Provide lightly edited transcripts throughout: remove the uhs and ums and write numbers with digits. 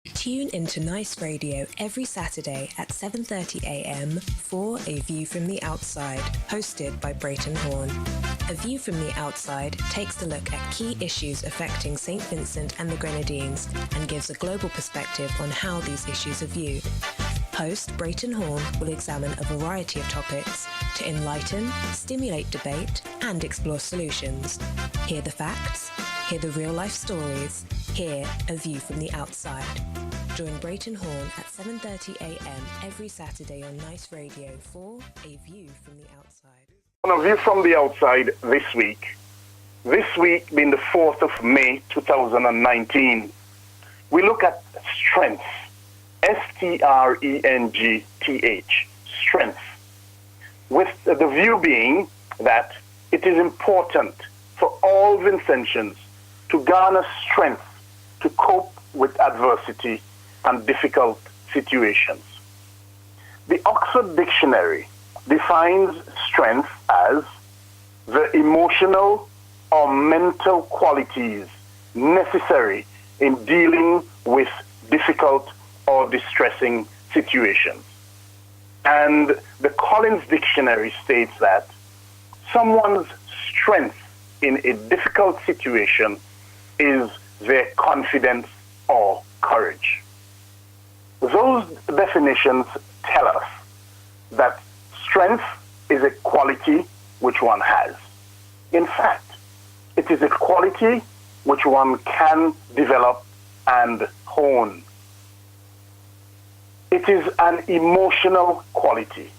Tune into Nice Radio every Saturday at 7:30 a.m. for A View from the Outside, hosted by Brereton Horne. A View from the Outside takes a look at key issues affecting St. Vincent and the Grenadines and gives a global perspective on how these issues are viewed. Host Brereton Horne will examine a variety of topics to enlighten, stimulate debate, and explore solutions. Hear the facts, hear the real-life stories, hear A View from the Outside. Join Brereton Horne at 7:30 a.m. every Saturday on Nice Radio for A View from the Outside. On A View from the Outside this week being the 4th of May 2019, we look at strength, S-T-R-E-N-G-T-H, strength, with the view being that it is important for all Vincentians to garner strength to cope with adversity and difficult situations. The Oxford Dictionary defines strength as the emotional or mental qualities necessary in dealing with difficult or distressing situations. And the Collins Dictionary states that someone's strength in a difficult situation is their confidence or courage. Those definitions tell us that strength is a quality which one has. In fact, it is a quality which one can develop and hone. It is an emotional quality.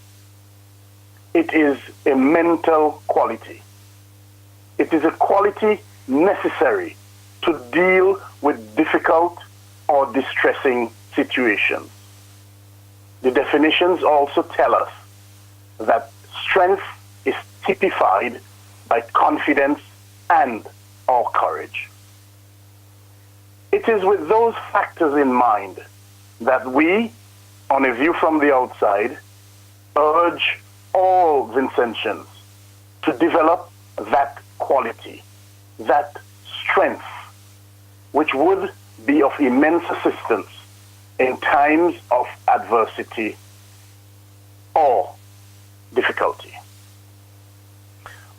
It is a mental quality. It is a quality necessary to deal with difficult or distressing situations. The definitions also tell us that strength is typified by confidence and or courage. It is with those factors in mind that we, on A View from the Outside, urge all Vincentians to develop that quality, that strength, which would be of immense assistance in times of adversity or difficulty.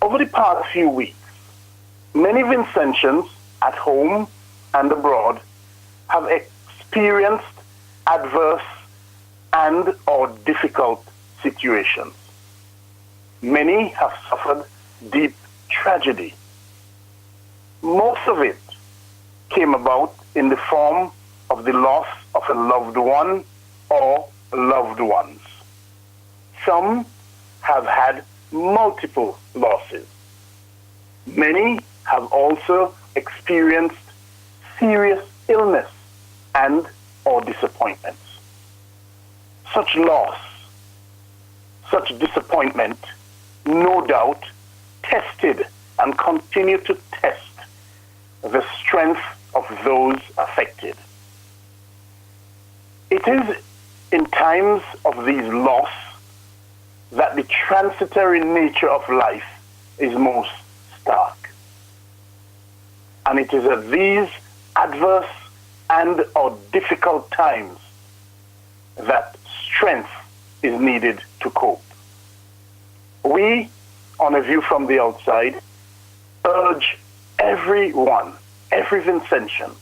Over the past few weeks, many Vincentians at home and abroad have experienced adverse and or difficult situations. Many have suffered deep tragedy. Most of it came about in the form of the loss of a loved one or loved ones. Some have had multiple losses. Many have also experienced serious illness and or disappointments. Such loss, such disappointment, no doubt, tested and continue to test the strength of those affected. It is in times of these loss that the transitory nature of life is most stark. And it is at these adverse and or difficult times that strength is needed to cope. We, on A View from the Outside, urge everyone, every Vincentian,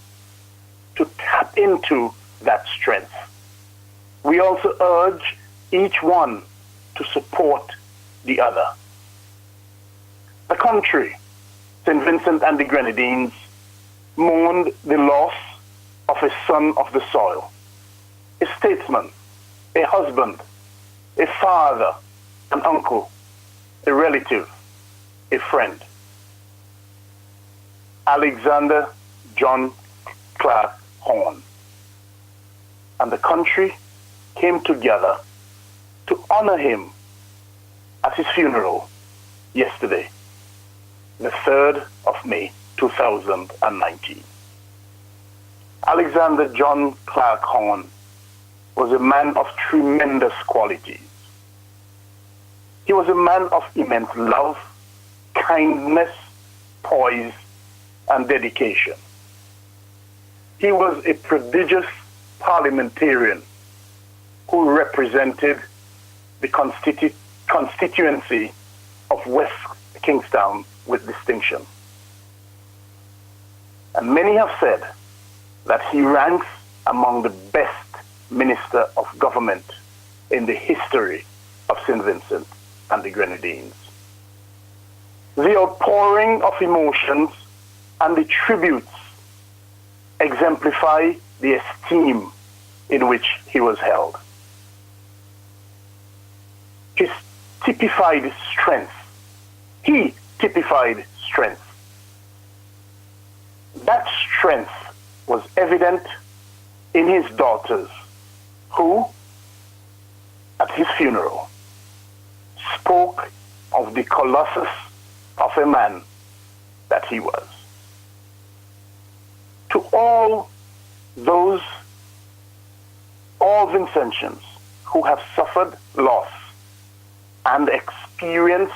to tap into that strength. We also urge each one to support the other. The country, St. Vincent and the Grenadines, mourned the loss of a son of the soil, a statesman, a husband, a father, an uncle, a relative, a friend. Alexander John Clark Horne. And the country came together to honor him at his funeral yesterday, the 3rd of May, 2019. Alexander John Clark Horne was a man of tremendous qualities. He was a man of immense love, kindness, poise, and dedication. He was a prodigious parliamentarian who represented the constituency of West Kingstown with distinction. And many have said that he ranks among the best minister of government in the history of St. Vincent and the Grenadines. The outpouring of emotions and the tributes exemplify the esteem in which he was held. His typified strength. He typified strength. That strength was evident in his daughters, who, at his funeral, spoke of the colossus of a man that he was. To all Vincentians who have suffered loss and experienced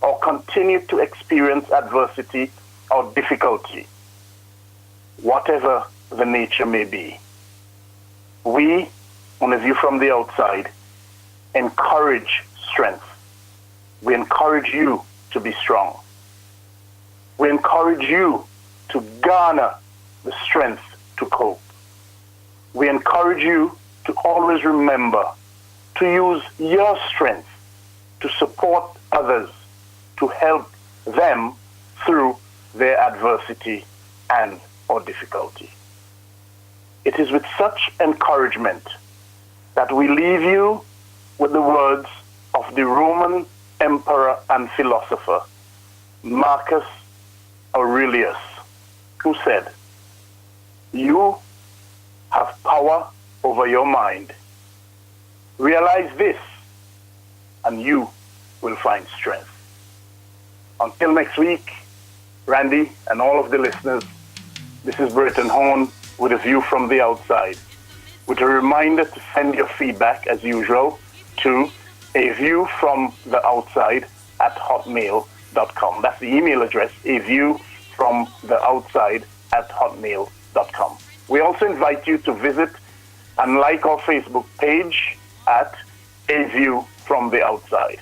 or continue to experience adversity or difficulty, whatever the nature may be, we, on a view from the outside, encourage strength. We encourage you to be strong. We encourage you to garner the strength to cope. We encourage you to always remember to use your strength to support others, to help them through their adversity and or difficulty. It is with such encouragement that we leave you with the words of the Roman emperor and philosopher Marcus Aurelius, who said, "You have power over your mind. Realize this, and you will find strength." Until next week, Randy and all of the listeners, this is Brereton Horne with a view from the outside, with a reminder to send your feedback, as usual, to aviewfromtheoutside@hotmail.com. That's the email address, aviewfromtheoutside@hotmail.com. We also invite you to visit and like our Facebook page at A View from the Outside.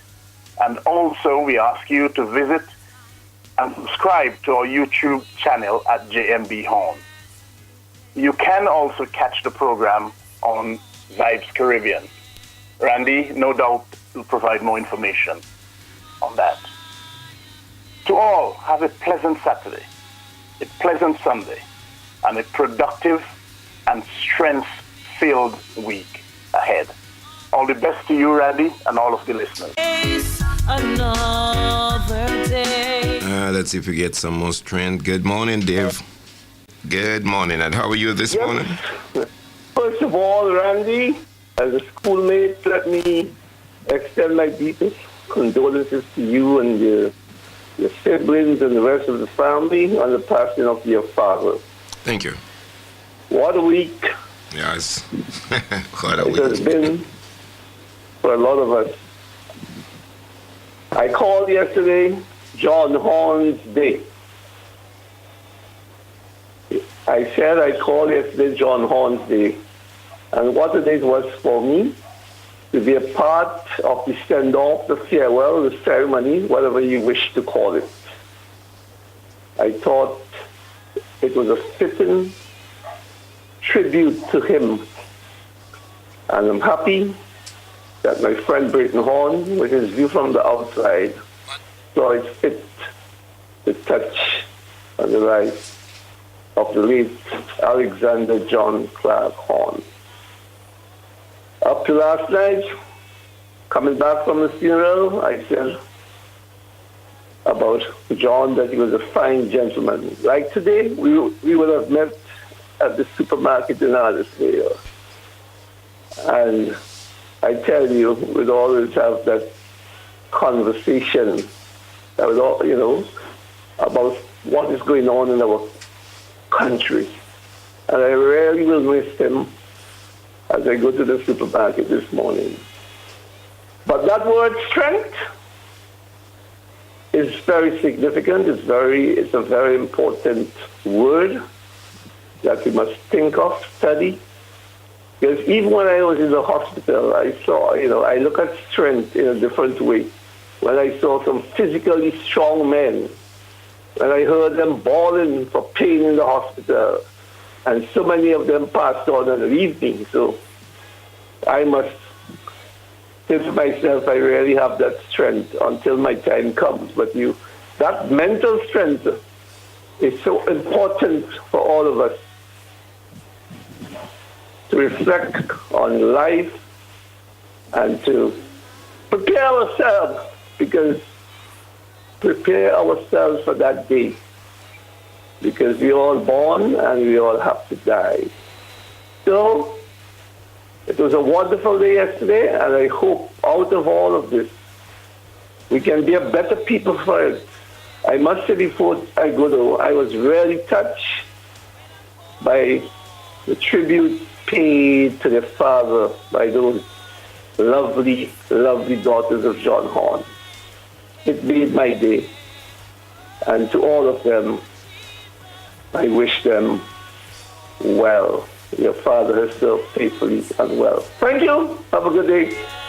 And also we ask you to visit and subscribe to our YouTube channel at JMB Horne. You can also catch the program on Vibes Caribbean. Randy, no doubt, will provide more information on that. To all, have a pleasant Saturday, a pleasant Sunday, and a productive and strength-filled week ahead. All the best to you, Randy, and all of the listeners. Another day. Let's see if we get some more strength. Good morning, Dave. Good morning, and how are you this morning? First of all, Randy, as a schoolmate, let me extend my deepest condolences to you and your siblings and the rest of the family on the passing of your father. Thank you. What a week. Yes. What a It has week. been for a lot of us. I called yesterday John Horne's Day. I said I called yesterday John Horne's Day. And what a day it was for me to be a part of the send-off, the farewell, the ceremony, whatever you wish to call it. I thought it was a fitting tribute to him. And I'm happy that my friend Brereton Horne, with his view from the outside, saw it fit to touch on the life of the late Alexander John Clark Horne. Up to last night, coming back from the funeral, I said about John that he was a fine gentleman. Like today, we would have met at the supermarket in Aldersville. And I tell you, we'd always have that conversation that was all, about what is going on in our country. And I really will miss him as I go to the supermarket this morning. But that word strength is very significant. It's a very important word that we must think of, study, Because even when I was in the hospital, I saw, I look at strength in a different way. When I saw some physically strong men, when I heard them bawling for pain in the hospital, and so many of them passed on and leave me. So I must say to myself, I really have that strength until my time comes. But that mental strength is so important for all of us to reflect on life and to prepare ourselves, because prepare ourselves for that day, because we're all born and we all have to die. So it was a wonderful day yesterday, and I hope out of all of this we can be a better people for it. I must say before I go though, I was really touched by the tribute paid to their father by those lovely, lovely daughters of John Horne. It made my day. And to all of them, I wish them well. Your father has served faithfully and well. Thank you. Have a good day.